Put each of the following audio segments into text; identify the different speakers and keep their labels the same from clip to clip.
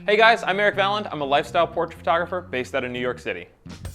Speaker 1: Hey guys, I'm Erik Valind. I'm a lifestyle portrait photographer based out of New York City.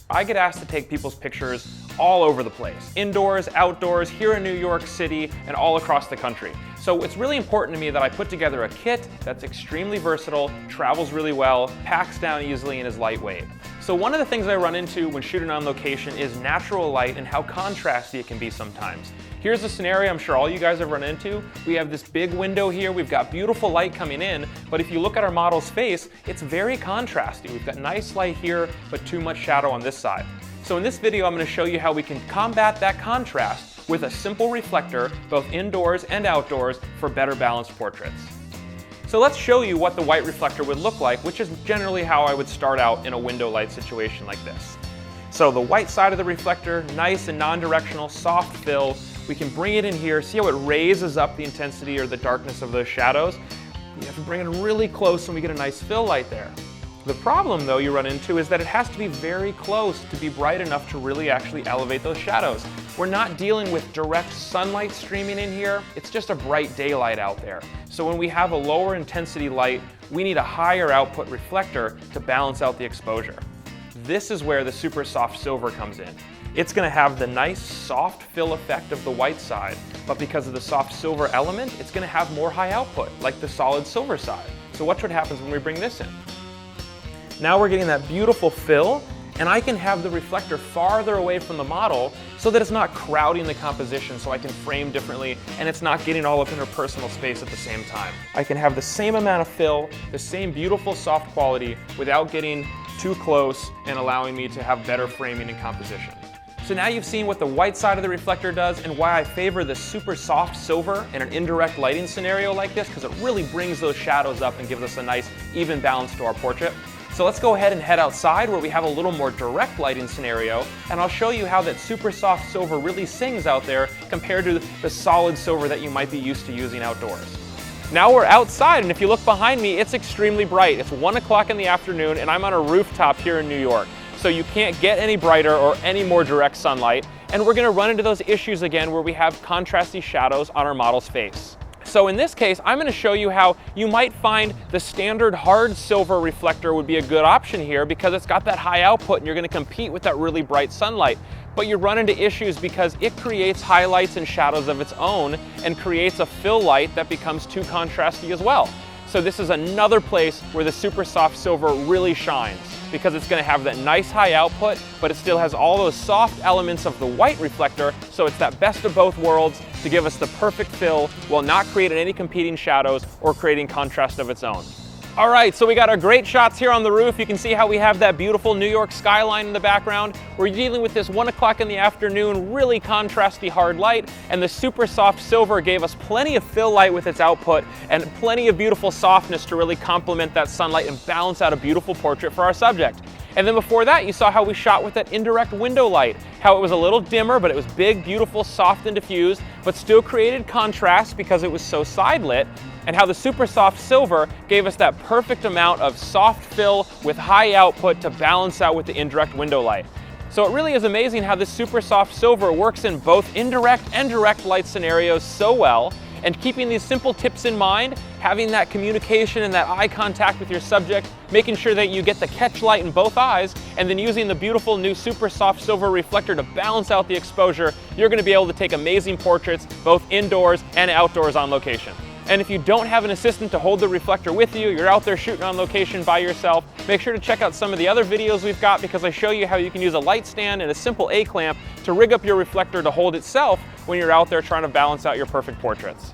Speaker 1: I get asked to take people's pictures all over the place, indoors, outdoors, here in New York City, and all across the country. So it's really important to me that I put together a kit that's extremely versatile, travels really well, packs down easily, and is lightweight. So one of the things I run into when shooting on location is natural light and how contrasty it can be sometimes. Here's a scenario I'm sure all you guys have run into. We have this big window here, we've got beautiful light coming in, but if you look at our model's face, it's very contrasty. We've got nice light here, but too much shadow on this side. So in this video, I'm going to show you how we can combat that contrast with a simple reflector, both indoors and outdoors, for better balanced portraits. So let's show you what the white reflector would look like, which is generally how I would start out in a window light situation like this. So the white side of the reflector, nice and non-directional, soft fill. We can bring it in here, see how it raises up the intensity or the darkness of those shadows. You have to bring it really close and we get a nice fill light there. The problem though you run into is that it has to be very close to be bright enough to really actually elevate those shadows. We're not dealing with direct sunlight streaming in here, it's just a bright daylight out there. So when we have a lower intensity light, we need a higher output reflector to balance out the exposure. This is where the super soft silver comes in. It's going to have the nice soft fill effect of the white side, but because of the soft silver element, it's going to have more high output, like the solid silver side. So watch what happens when we bring this in. Now we're getting that beautiful fill, and I can have the reflector farther away from the model so that it's not crowding the composition, so I can frame differently and it's not getting all up in her personal space at the same time. I can have the same amount of fill, the same beautiful soft quality without getting too close and allowing me to have better framing and composition. So now you've seen what the white side of the reflector does and why I favor the super soft silver in an indirect lighting scenario like this, because it really brings those shadows up and gives us a nice even balance to our portrait. So let's go ahead and head outside where we have a little more direct lighting scenario, and I'll show you how that super soft silver really sings out there compared to the solid silver that you might be used to using outdoors. Now we're outside, and if you look behind me, it's extremely bright. It's 1 o'clock in the afternoon and I'm on a rooftop here in New York. So you can't get any brighter or any more direct sunlight, and we're gonna run into those issues again where we have contrasty shadows on our model's face. So in this case, I'm going to show you how you might find the standard hard silver reflector would be a good option here because it's got that high output and you're going to compete with that really bright sunlight. But you run into issues because it creates highlights and shadows of its own and creates a fill light that becomes too contrasty as well. So this is another place where the super soft silver really shines, because it's going to have that nice high output, but it still has all those soft elements of the white reflector, so it's that best of both worlds to give us the perfect fill while not creating any competing shadows or creating contrast of its own. All right, so we got our great shots here on the roof. You can see how we have that beautiful New York skyline in the background. We're dealing with this 1 o'clock in the afternoon, really contrasty hard light, and the super soft silver gave us plenty of fill light with its output and plenty of beautiful softness to really complement that sunlight and balance out a beautiful portrait for our subject. And then before that, you saw how we shot with that indirect window light, how it was a little dimmer, but it was big, beautiful, soft, and diffused, but still created contrast because it was so side lit, and how the super soft silver gave us that perfect amount of soft fill with high output to balance out with the indirect window light. So it really is amazing how this super soft silver works in both indirect and direct light scenarios so well. And keeping these simple tips in mind, having that communication and that eye contact with your subject, making sure that you get the catch light in both eyes, and then using the beautiful new super soft silver reflector to balance out the exposure, you're going to be able to take amazing portraits both indoors and outdoors on location. And if you don't have an assistant to hold the reflector with you, you're out there shooting on location by yourself, make sure to check out some of the other videos we've got, because I show you how you can use a light stand and a simple A-clamp to rig up your reflector to hold itself when you're out there trying to balance out your perfect portraits.